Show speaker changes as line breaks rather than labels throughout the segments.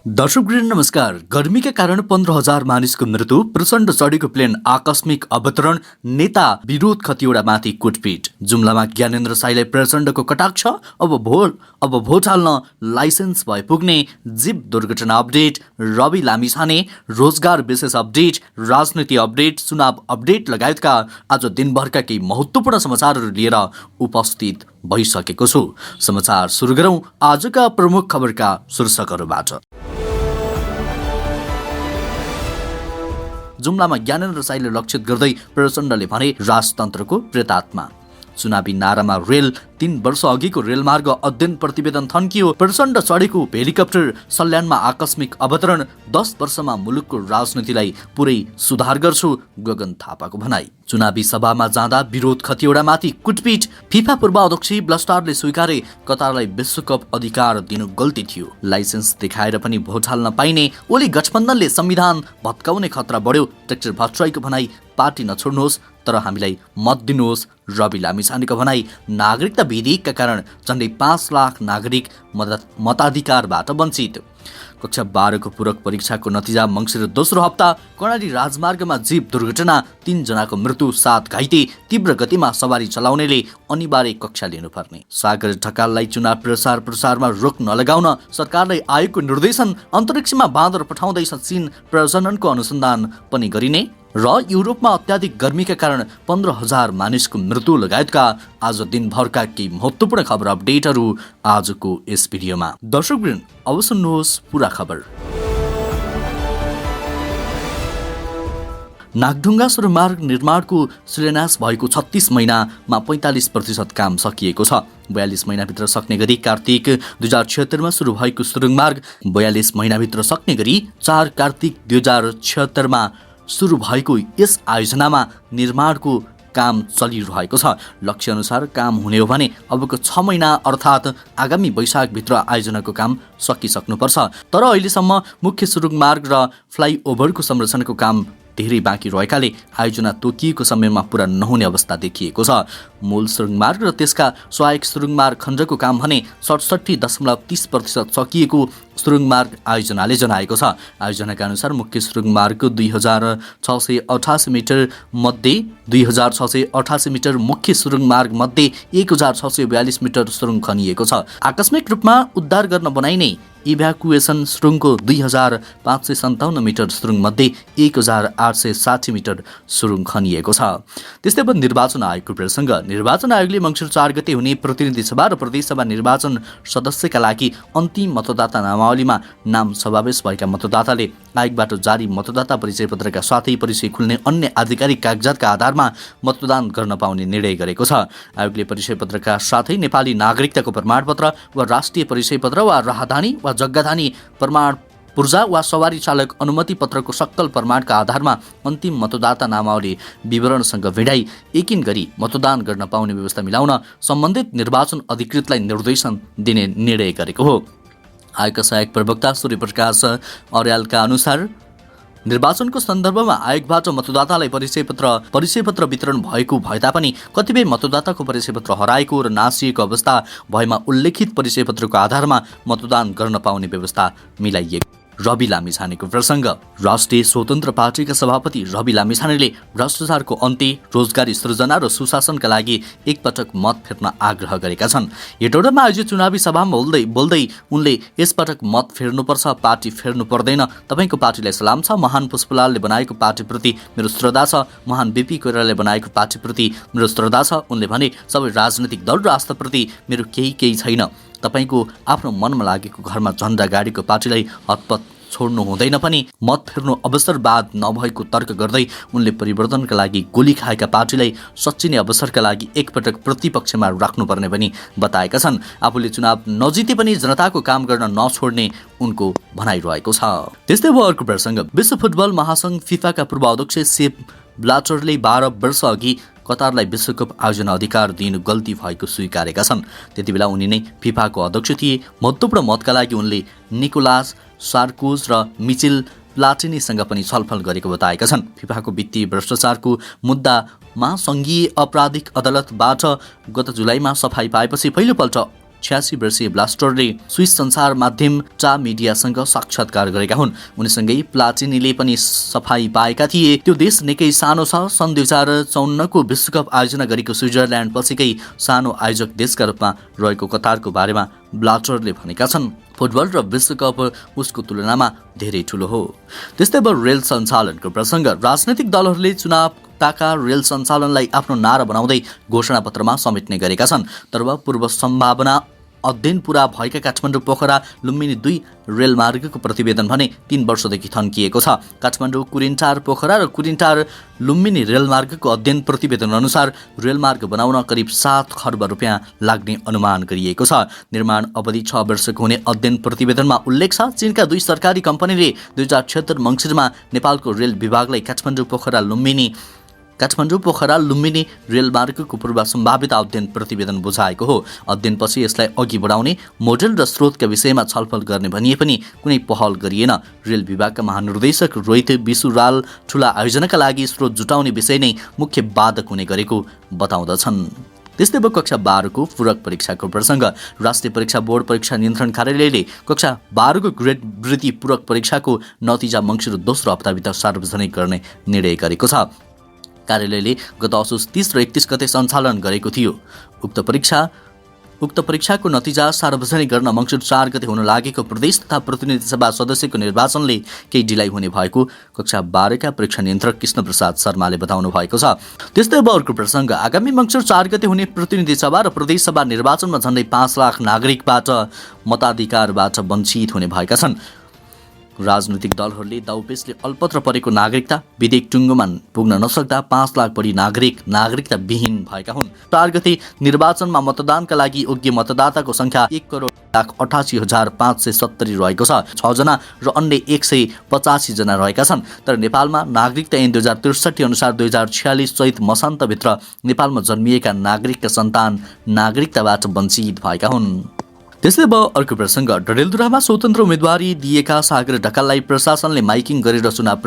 दर्शकवृन्द नमस्कार। गर्मीका कारण 15,000 मानिसको मृत्यु, प्रचण्ड चढेको प्लेन आकस्मिक अवतरण, नेता विरोध खतिवडामाथि कुटपिट। जुम्लामा ज्ञानेन्द्र साईलाई प्रचण्डको कटाक्ष, अब भोट हाल्न लाइसेन्स भए पुग्ने, जीव दुर्घटना अपडेट, रवि लामिछाने रोजगार विशेष अपडेट, राजनीति अपडेट, चुनाव अपडेट लगायतका आज दिनभरका केही महत्त्वपूर्ण समाचारहरू लिएर उपस्थित भइसकेको छु। समाचार सुरु गरौँ आजका प्रमुख खबरका शीर्षकहरूबाट। जुम्लामा ज्ञानेन्द्र साईले लक्षित गर्दै प्रचण्डले भने राजतन्त्रको प्रेतात्मा। चुनावी नारामा रेल, 3 वर्ष अघिको रेलमार्ग अध्ययन प्रतिवेदन थन्कियो। प्रचण्ड चढेको हेलिकप्टर सल्यानमा आकस्मिक अवतरण, 10 वर्षमा मुलुकको राजनीतिलाई पुरै सुधार गर्छु, गगन थापाको भनाई। चुनावी सभामा जाँदा विरोध खतिवडामाथि कुटपिट। फिफा पूर्व अध्यक्ष ब्लस्टारले स्वीकारे कतारलाई विश्वकप अधिकार दिनु गल्ती थियो। लाइसेन्स देखाएर पनि भोट हाल्न पाइने, ओली गठबन्धनले संविधान भत्काउने खतरा बढ्यो। डाक्टर भट्टराईको भनाई, पार्टी नछोड्नुहोस् तर हामीलाई मत दिनुहोस्। रवि लामिछानेको भनाई, नागरिकता विधेयकका कारण झन्डै 5 लाख नागरिक मताधिकारबाट वञ्चित। कक्षा 12 को पूरक परीक्षाको नतिजा मङ्सिर दोस्रो हप्ता। कर्णाली राजमार्गमा जीव दुर्घटना, 3 जनाको मृत्यु, 7 घाइते। तीव्र गतिमा सवारी चलाउनेले अनिवार्य कक्षा लिनुपर्ने। सागर ढकाललाई चुनाव प्रसारमा रोक नलगाउन सरकारलाई आयोगको निर्देशन। अन्तरिक्षमा बाँदर पठाउँदैछ चीन, प्रजननको अनुसन्धान पनि गरिने। र युरोपमा अत्याधिक गर्मीका कारण 15,000 मानिसको मृत्यु लगायतका आज दिनभरका केही महत्त्वपूर्ण खबर अपडेटहरू आजको यस भिडियोमा। दर्शकवृन्द अब सुन्नुहोस् पुरा खबर। नागढुङ्गा सडकमार्ग निर्माणको शिलान्यास भएको 36 महिनामा 45% काम सकिएको छ। 42 महिनाभित्र सक्ने गरी कार्तिक 2076 मा सुरु भएको सुरुङमार्ग 42 महिनाभित्र सक्ने गरी 4 कार्तिक 2076 मा सुरु भएको यस आयोजनामा निर्माणको काम चलिरहेको छ। लक्ष्य अनुसार काम हुने हो भने अबको 6 महिना अर्थात् आगामी वैशाखभित्र आयोजनाको काम सकिसक्नुपर्छ। तर अहिलेसम्म मुख्य सुरुङमार्ग र फ्लाइओभरको संरचनाको काम धेरै बाँकी रहेकाले आयोजना तोकिएको समयमा पूरा नहुने अवस्था देखिएको छ। मूल सुरुङमार्ग र त्यसका सहायक सुरुङमार्ग खण्डको काम भने 67.30% सकिएको सुरुङमार्ग आयोजनाले जनाएको छ। आयोजनाका अनुसार मुख्य सुरुङमार्गको 2688 मिटर मध्ये 2688 मिटर मुख्य सुरुङमार्ग मध्ये 1642 मिटर सुरुङ खनिएको छ। आकस्मिक रूपमा उद्धार गर्न बनाइने इभ्याकुएसन सुरुङको 2557 मिटर सुरुङ मध्ये 1860 मिटर सुरुङ खनिएको छ। त्यस्तै अब निर्वाचन आयोगको प्रसङ्ग। निर्वाचन आयोगले मङ्सिर 4 गते हुने प्रतिनिधि सभा र प्रदेशसभा निर्वाचन सदस्यका लागि अन्तिम मतदाता नामावलीमा नाम समावेश भएका मतदाताले आयोगबाट जारी मतदाता परिचय पत्रका साथै परिचय खुल्ने अन्य आधिकारिक कागजातका आधारमा मतदान गर्न पाउने निर्णय गरेको छ। आयोगले परिचय पत्रका साथै नेपाली नागरिकताको प्रमाणपत्र वा राष्ट्रिय परिचय पत्र वा राहदानी वा जग्गाधानी प्रमाण पूर्जा वा सवारी चालक अनुमति पत्रको सक्कल प्रमाणका आधारमा अन्तिम मतदाता नामावली विवरणसँग भिडाई यकिन गरी मतदान गर्न पाउने व्यवस्था मिलाउन सम्बन्धित निर्वाचन अधिकृतलाई निर्देशन दिने निर्णय गरेको हो। आयोगका सहायक प्रवक्ता सूर्यप्रकाश अर्यालका अनुसार निर्वाचनको सन्दर्भमा आयोगबाट मतदातालाई परिचय पत्र वितरण भएको भए तापनि कतिपय मतदाताको परिचय पत्र हराएको र नासिएको अवस्था भएमा उल्लेखित परिचय पत्रको आधारमा मतदान गर्न पाउने व्यवस्था मिलाइएको। रवि लामिछानेको प्रसङ्ग। राष्ट्रिय स्वतन्त्र पार्टीका सभापति रवि लामिछानेले भ्रष्टाचारको अन्त्य, रोजगारी सृजना र सुशासनका लागि एकपटक मत फेर्न आग्रह गरेका छन्। हेटौडामा आयोजित चुनावी सभामा बोल्दै उनले यसपटक मत फेर्नुपर्छ, पार्टी फेर्नु पर्दैन। तपाईँको पार्टीलाई सलाम छ। महान पुष्पलालले बनाएको पार्टीप्रति मेरो श्रद्धा छ। महान बीपी कोइरालाले बनाएको पार्टीप्रति मेरो श्रद्धा छ। उनले भने सबै राजनीतिक दल र आस्थाप्रति मेरो केही छैन। तपाईँको आफ्नो मनमा लागेको घरमा झन्डा गाडीको पार्टीलाई हतपत छोड्नु हुँदैन पनि मत फेर्नु अवसरवाद नभएको तर्क गर्दै उनले परिवर्तनका लागि गोली खाएका पार्टीलाई सच्चिने अवसरका लागि एकपटक प्रतिपक्षमा राख्नुपर्ने पनि बताएका छन्। आफूले चुनाव नजिते पनि जनताको काम गर्न नछोड्ने उनको भनाइरहेको छ। त्यस्तै अब अर्को प्रसङ्ग। विश्व फुटबल महासङ्घ फिफाका पूर्व अध्यक्ष सेप ब्लाटरले 12 वर्ष अघि कतारलाई विश्वकप आयोजना अधिकार दिनु गल्ती भएको स्वीकारेका छन्। त्यतिबेला उनी नै फिफाको अध्यक्ष थिए। महत्त्वपूर्ण मतका लागि उनले निकोलास सार्कोज र मिचेल प्लाटिनीसँग पनि छलफल गरेको बताएका छन्। फिफाको वित्तीय भ्रष्टाचारको मुद्दामा सङ्घीय अपराधिक अदालतबाट गत जुलाईमा सफाई पाएपछि पहिलोपल्ट 86 वर्षीय ब्लास्टरले स्विस संसार माध्यम टा मिडियासँग साक्षात्कार गरेका हुन्। उनीसँगै प्लाटिनीले पनि सफाई पाएका थिए। त्यो देश निकै सानो छ। सन् 2054 को विश्वकप आयोजना गरेको स्विजरल्यान्ड पछिकै सानो आयोजक देशका रूपमा रहेको कतारको बारेमा ब्लाटरले भनेका छन्। फुटबल र विश्वकप उसको तुलनामा धेरै ठुलो हो। त्यस्तै अब रेल सञ्चालनको प्रसङ्ग। राजनैतिक दलहरूले चुनावका रेल सञ्चालनलाई आफ्नो नारा बनाउँदै घोषणापत्रमा समेट्ने गरेका छन्। तर पूर्व सम्भावना अध्ययन पूरा भएका काठमाडौँ पोखरा लुम्बिनी 2 रेलमार्गको प्रतिवेदन भने 3 वर्षदेखि थन्किएको छ। काठमाडौँ कुरिन्टार पोखरा र कुरिन्टार लुम्बिनी रेलमार्गको अध्ययन प्रतिवेदन अनुसार रेलमार्ग बनाउन करिब 7 खर्ब रुपियाँ लाग्ने अनुमान गरिएको छ। निर्माण अवधि 6 वर्षको हुने अध्ययन प्रतिवेदनमा उल्लेख छ। चीनका 2 सरकारी कम्पनीले 2076 मङ्सिरमा नेपालको रेल विभागलाई काठमाडौँ पोखरा लुम्बिनी रेलमार्गको पूर्व सम्भावित अध्ययन प्रतिवेदन बुझाएको हो। अध्ययनपछि यसलाई अघि बढाउने मोडेल र स्रोतका विषयमा छलफल गर्ने भनिए पनि कुनै पहल गरिएन। रेल विभागका महानिर्देशक रोहित बिसुराल ठूला आयोजनाका लागि स्रोत जुटाउने विषय नै मुख्य बाधक हुने गरेको बताउँदछन्। त्यस्तै अब कक्षा 12 को पूरक परीक्षाको प्रसङ्ग। राष्ट्रिय परीक्षा बोर्ड परीक्षा नियन्त्रण कार्यालयले कक्षा 12 को ग्रेड वृत्ति पूरक परीक्षाको नतिजा मङ्सिर दोस्रो हप्ताभित्र सार्वजनिक गर्ने निर्णय गरेको छ। कार्यालयले गत असोज 30 र 31 गते सञ्चालन गरेको थियो। उक्त परीक्षाको नतिजा सार्वजनिक गर्न मङ्सिर 4 गते हुन लागेको प्रदेश तथा प्रतिनिधि सभा सदस्यको निर्वाचनले केही ढिलाइ हुने भएको कक्षा 12 का परीक्षा नियन्त्रक कृष्णप्रसाद शर्माले बताउनु भएको छ। त्यस्तै अब अर्को प्रसङ्ग। आगामी मङ्सिर 4 गते हुने प्रतिनिधि सभा र प्रदेश सभा निर्वाचनमा झन्डै 5 लाख नागरिकबाट मताधिकारबाट वञ्चित हुने भएका छन्। राजनैतिक दलहरूले दाउपेचले अल्पत्र परेको नागरिकता विधेयक टुङ्गोमा पुग्न नसक्दा 5 लाख बढी नागरिकता विहीन भएका हुन्। 4 गते निर्वाचनमा मतदानका लागि योग्य मतदाताको संख्या 1,88,570 रहेको छ। 6 जना र अन्य 185 जना रहेका छन्। तर नेपालमा नागरिकता ऐन 2063 अनुसार 2046 चैत मसान्तभित्र नेपालमा जन्मिएका नागरिकका सन्तान नागरिकताबाट वञ्चित भएका हुन्। त्यस्तै अब अर्को प्रसङ्ग। डडेलधुरामा स्वतन्त्र उम्मेदवारी दिएका सागर ढकाललाई प्रशासनले माइकिङ गरेर चुनाव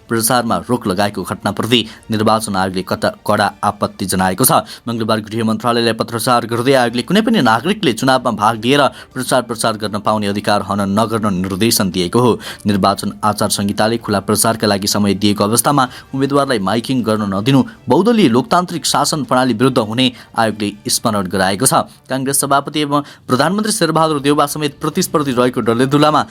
प्रचारमा रोक लगाएको घटनाप्रति निर्वाचन आयोगले कडा आपत्ति जनाएको छ। मङ्गलबार गृह मन्त्रालयलाई पत्रचार गर्दै आयोगले कुनै पनि नागरिकले चुनावमा भाग लिएर प्रचार गर्न पाउने अधिकार हनन नगर्न निर्देशन दिएको हो। निर्वाचन आचार संहिताले खुला प्रचारका लागि समय दिएको अवस्थामा उम्मेदवारलाई माइकिङ गर्न नदिनु बहुदलीय लोकतान्त्रिक शासन प्रणाली विरुद्ध हुने आयोगले स्मरण गराएको छ। काङ्ग्रेस सभापति एवं प्रधानमन्त्री शेरबहादुर देउवा समेत प्रतिस्पर्धी रहेको डडेलधुरामा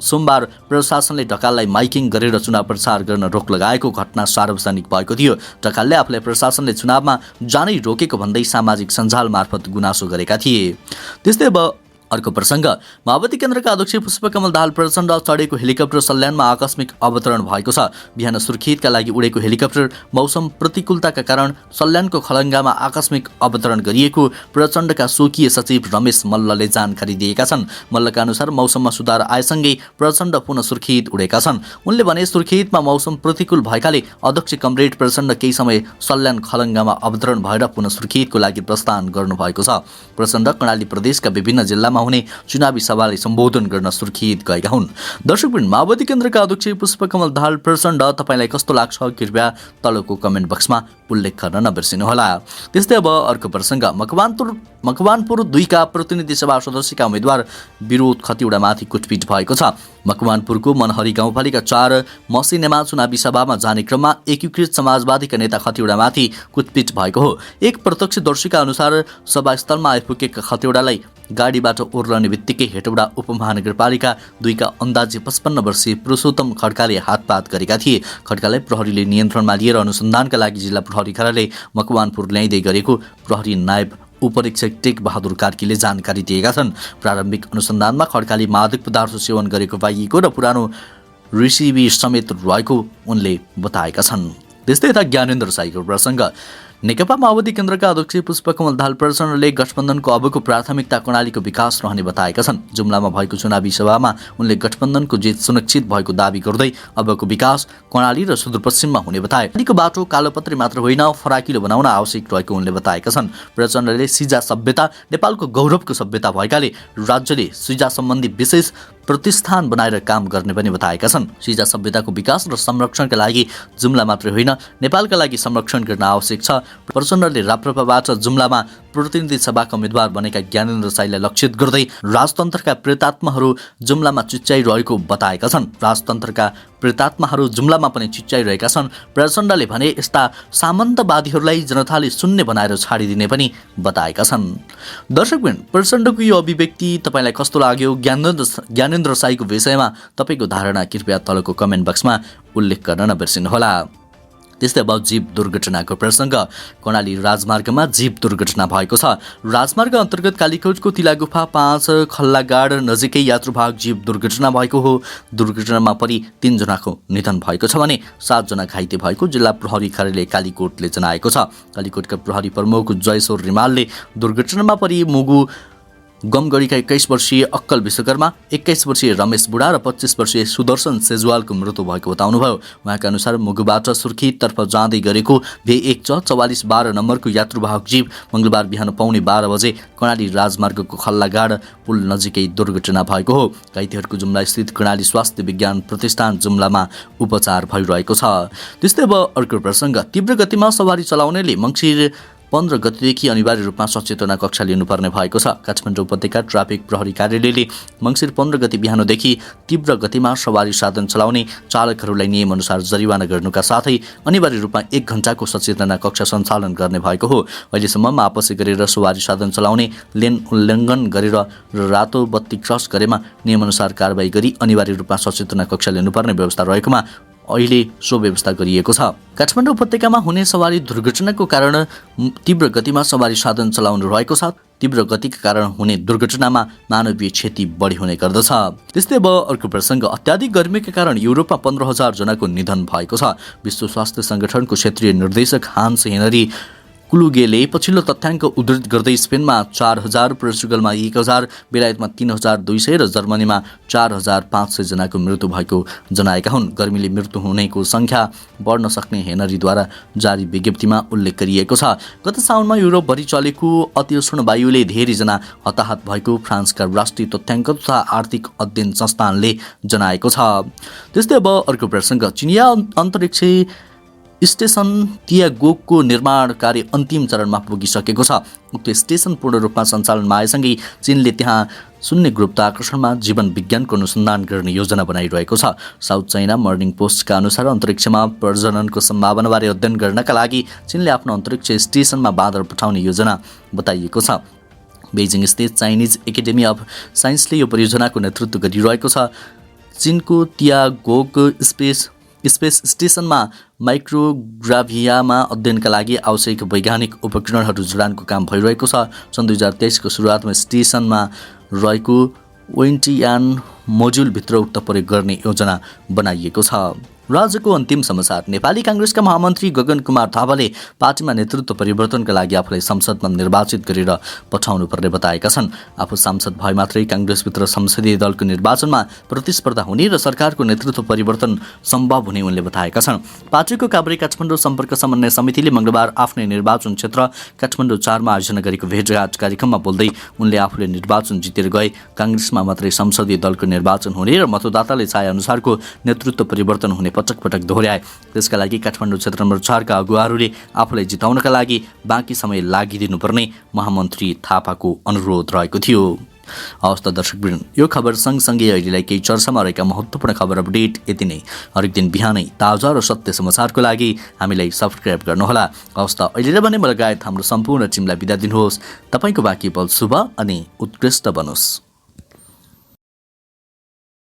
सोमबार प्रशासनले ढकाललाई माइकिङ गरेर चुनाव प्रचार गर्न रोक लगाएको घटना सार्वजनिक भएको थियो। ढकालले आफूलाई प्रशासनले चुनावमा जानै रोकेको भन्दै सामाजिक सञ्जाल मार्फत गुनासो गरेका थिए। त्यस्तै अब अर्को प्रसङ्ग। माओवादी केन्द्रका अध्यक्ष पुष्पकमल दाहाल प्रचण्ड चढेको हेलिकप्टर सल्यानमा आकस्मिक अवतरण भएको छ। बिहान सुर्खेतका लागि उडेको हेलिकप्टर मौसम प्रतिकूलताका कारण सल्यानको खलङ्गामा आकस्मिक अवतरण गरिएको प्रचण्डका स्वकीय सचिव रमेश मल्लले जानकारी दिएका छन्। मल्लका अनुसार मौसममा सुधार आएसँगै प्रचण्ड पुनः सुर्खेत उडेका छन्। उनले भने सुर्खेतमा मौसम प्रतिकूल भएकाले अध्यक्ष कमरेड प्रचण्ड केही समय सल्यान खलङ्गामा अवतरण भएर पुनः सुर्खेतको लागि प्रस्थान गर्नुभएको छ। प्रचण्ड कर्णाली प्रदेशका विभिन्न जिल्लामा हुने चुनावी सभालाई सम्बोधन गर्न सुर्खेत गएका हुन्। दर्शकवृन्द, माओवादी केन्द्रका अध्यक्ष पुष्पकमल दाहाल प्रचण्ड तपाईलाई कस्तो लाग्छ कृपया तलको कमेन्ट बक्समा उल्लेख गर्न नबिर्सिनुहोला। त्यस्तै अब अर्को प्रसङ्ग। मकवानपुर 2 का प्रतिनिधि सभा सदस्यका उम्मेद्वार विरोध खतिवडामाथि कुटपिट भएको छ। मकवानपुरको मनहरी गाउँपालिका 4 मसिनेमा चुनावी सभामा जाने क्रममा एकीकृत समाजवादीका नेता खतिवडामाथि कुटपिट भएको हो। एक प्रत्यक्षदर्शीका अनुसार सभास्थलमा आइपुगेका खतिवडालाई गाडीबाट ओर्लने बित्तिकै हेटौडा उपमहानगरपालिका 2 का अन्दाजी 55 वर्षीय पुरुषोत्तम खड्काले हातपात गरेका थिए। खड्कालाई प्रहरीले नियन्त्रणमा लिएर अनुसन्धानका लागि जिल्ला प्रहरी कार्यालय मकवानपुर ल्याइँदै गरेको प्रहरी नायब उपरीक्षक टेक बहादुर कार्कीले जानकारी दिएका छन्। प्रारम्भिक अनुसन्धानमा खड्काले मादक पदार्थ सेवन गरेको पाइएको र पुरानो रिसिभी समेत रहेको उनले बताएका छन्। त्यस्तै यता ज्ञानेन्द्र साईको प्रसङ्ग। नेकपा माओवादी केन्द्रका अध्यक्ष पुष्पकमल दाहाल प्रचण्डले गठबन्धनको अबको प्राथमिकता कर्णालीको विकास रहने बताएका छन्। जुम्लामा भएको चुनावी सभामा उनले गठबन्धनको जित सुनिश्चित भएको दावी गर्दै अबको विकास कर्णाली र सुदूरपश्चिममा हुने बताए। कर्णालीको बाटो कालोपत्री मात्र होइन फराकिलो बनाउन आवश्यक रहेको उनले बताएका छन्। प्रचण्डले सिजा सभ्यता नेपालको गौरवको सभ्यता भएकाले राज्यले सिजा सम्बन्धी विशेष प्रतिष्ठान बनाएर काम गर्ने पनि बताएका छन्। सिजा सभ्यताको विकास र संरक्षणका लागि जुम्ला मात्रै होइन नेपालका लागि संरक्षण गर्न आवश्यक छ। प्रचण्डले राप्रपाबाट जुम्लामा प्रतिनिधि सभाका उम्मेद्वार बनेका ज्ञानेन्द्र साईलाई लक्षित गर्दै राजतन्त्रका प्रेतात्माहरू जुम्लामा चिच्याइरहेको बताएका छन्। राजतन्त्रका प्रेतात्माहरू जुम्लामा पनि चिच्याइरहेका छन्। प्रचण्डले भने यस्ता सामन्तवादीहरूलाई जनताले शून्य बनाएर छाडिदिने पनि बताएका छन्। दर्शकवृन्द, प्रचण्डको यो अभिव्यक्ति तपाईँलाई कस्तो लाग्यो? ज्ञानेन्द्र साईको विषयमा तपाईँको धारणा कृपया तलको कमेन्ट बक्समा उल्लेख गर्न नबिर्सिनुहोला। त्यस्तै अब जीव दुर्घटनाको प्रसङ्ग। कर्णाली राजमार्गमा जीव दुर्घटना भएको छ। राजमार्ग अन्तर्गत कालीकोटको तिलागुफा 5 खल्लागाड नजिकै यात्रुवाहक जीव दुर्घटना भएको हो। दुर्घटनामा परि 3 जनाको निधन भएको छ भने 7 जना घाइते भएको जिल्ला प्रहरी कार्यालय कालीकोटले जनाएको छ। कालीकोटका प्रहरी प्रमुख जयश्वर रिमालले दुर्घटनामा परि मुगु गमगढीका 21 वर्षीय अक्कल विश्वकर्मा, 21 वर्षीय रमेश बुढा र 25 वर्षीय सुदर्शन सेजवालको मृत्यु भएको बताउनुभयो। उहाँका अनुसार मुगुबाट सुर्खीतर्फ जाँदै गरेको V1 4412 नम्बरको यात्रुवाहक जीव मङ्गलबार बिहान पौने 12 बजे कर्णाली राजमार्गको खल्लागाड पुल नजिकै दुर्घटना भएको हो। घाइतेहरूको जुम्ला स्थित कर्णाली स्वास्थ्य विज्ञान प्रतिष्ठान जुम्लामा उपचार भइरहेको छ। त्यस्तै अब अर्को प्रसङ्ग। तीव्र गतिमा सवारी चलाउनेले मङ्सिर 15 गतेदेखि अनिवार्य रूपमा सचेतना कक्षा लिनुपर्ने भएको छ। काठमाडौँ उपत्यका ट्राफिक प्रहरी कार्यालयले मङ्सिर 15 गते बिहानदेखि तीव्र गतिमा सवारी साधन चलाउने चालकहरूलाई नियमअनुसार जरिवाना गर्नुका साथै अनिवार्य रूपमा 1 घण्टाको सचेतना कक्षा सञ्चालन गर्ने भएको हो। अहिलेसम्म आपसी गरेर सवारी साधन चलाउने, लेन उल्लङ्घन गरेर र रातो बत्ती क्रस गरेमा नियमअनुसार कारबाही गरी अनिवार्य रूपमा सचेतना कक्षा लिनुपर्ने व्यवस्था रहेकोमा अहिले सो व्यवस्था गरिएको छ। काठमाडौँ उपत्यकामा हुने सवारी दुर्घटनाको कारण तीव्र गतिमा सवारी साधन चलाउनु रहेको छ। तीव्र गतिका कारण हुने दुर्घटनामा मानवीय क्षति बढी हुने गर्दछ। त्यस्तै अब अर्को प्रसङ्ग। अत्याधिक गर्मीका कारण युरोपमा 15,000 जनाको निधन भएको छ। विश्व स्वास्थ्य सङ्गठनको क्षेत्रीय निर्देशक हान्स हेनरी कुलुगेले पछिल्लो तथ्याङ्क उद्धृत गर्दै स्पेनमा 4,000, पोर्चुगलमा 1,000, बेलायतमा 3,200 र जर्मनीमा 4,500 जनाको मृत्यु भएको जनाएका हुन्। गर्मीले मृत्यु हुनेको सङ्ख्या बढ्न सक्ने हेनरीद्वारा जारी विज्ञप्तिमा उल्लेख गरिएको छ। गत साउनमा युरोपभरि चलेको अतिउष्ण वायुले धेरैजना हताहत भएको फ्रान्सका राष्ट्रिय तथ्याङ्क तथा आर्थिक अध्ययन संस्थानले जनाएको छ। त्यस्तै अब अर्को प्रसङ्ग। चिनिया अन्तरिक्ष स्टेसन तियागोको निर्माण कार्य अन्तिम चरणमा पुगिसकेको छ। उक्त स्टेसन पूर्ण रूपमा सञ्चालनमा आएसँगै चीनले त्यहाँ शून्य गुरुत्वाकर्षणमा जीवन विज्ञानको अनुसन्धान गर्ने योजना बनाइरहेको छ। साउथ चाइना मर्निङ पोस्टका अनुसार अन्तरिक्षमा प्रजननको सम्भावनाबारे अध्ययन गर्नका लागि चीनले आफ्नो अन्तरिक्ष स्टेसनमा बाँदर पठाउने योजना बताइएको छ। बेजिङ स्थित चाइनिज एकाडेमी अफ साइन्सले यो परियोजनाको नेतृत्व गरिरहेको छ। चीनको तियागोक स्पेस स्टेसनमा माइक्रोग्राभियामा अध्ययनका लागि आवश्यक वैज्ञानिक उपकरणहरू जडानको काम भइरहेको छ। सन् 2023 को सुरुवातमा स्टेसनमा रहेको वेन्टियान मोड्युलभित्र उक्त प्रयोग गर्ने योजना बनाइएको छ। राज्यको अन्तिम समाचार। नेपाली काङ्ग्रेसका महामन्त्री गगन कुमार थापाले पार्टीमा नेतृत्व परिवर्तनका लागि आफूलाई संसदमा निर्वाचित गरेर पठाउनु पर्ने बताएका छन्। आफू सांसद भए मात्रै काङ्ग्रेसभित्र संसदीय दलको निर्वाचनमा प्रतिस्पर्धा हुने र सरकारको नेतृत्व परिवर्तन सम्भव हुने उनले बताएका छन्। पार्टीको काभ्रे काठमाडौँ सम्पर्क समन्वय समितिले मङ्गलबार आफ्नै निर्वाचन क्षेत्र काठमाडौँ 4 मा आयोजना गरेको भेटघाट कार्यक्रममा बोल्दै उनले आफूले निर्वाचन जितेर गए काङ्ग्रेसमा मात्रै संसदीय दलको निर्वाचन हुने र मतदाताले चाहे अनुसारको नेतृत्व परिवर्तन हुने पटक पटक दोहोर्याए। त्यसका लागि काठमाडौँ क्षेत्र नम्बर 4 का अगुवाहरूले आफूलाई जिताउनका लागि बाँकी समय लागिदिनुपर्ने महामन्त्री थापाको अनुरोध रहेको थियो। हवस् त दर्शकवृन्द, यो खबर सँगसँगै अहिलेलाई केही चर्चामा रहेका महत्त्वपूर्ण खबर अपडेट यति नै। हरेक दिन बिहानै ताजा र सत्य समाचारको लागि हामीलाई सब्सक्राइब गर्नुहोला। हवस् त अहिले भने म लगायत हाम्रो सम्पूर्ण टिमलाई बिदा दिनुहोस्। तपाईँको बाँकी पल शुभ अनि उत्कृष्ट बनोस्।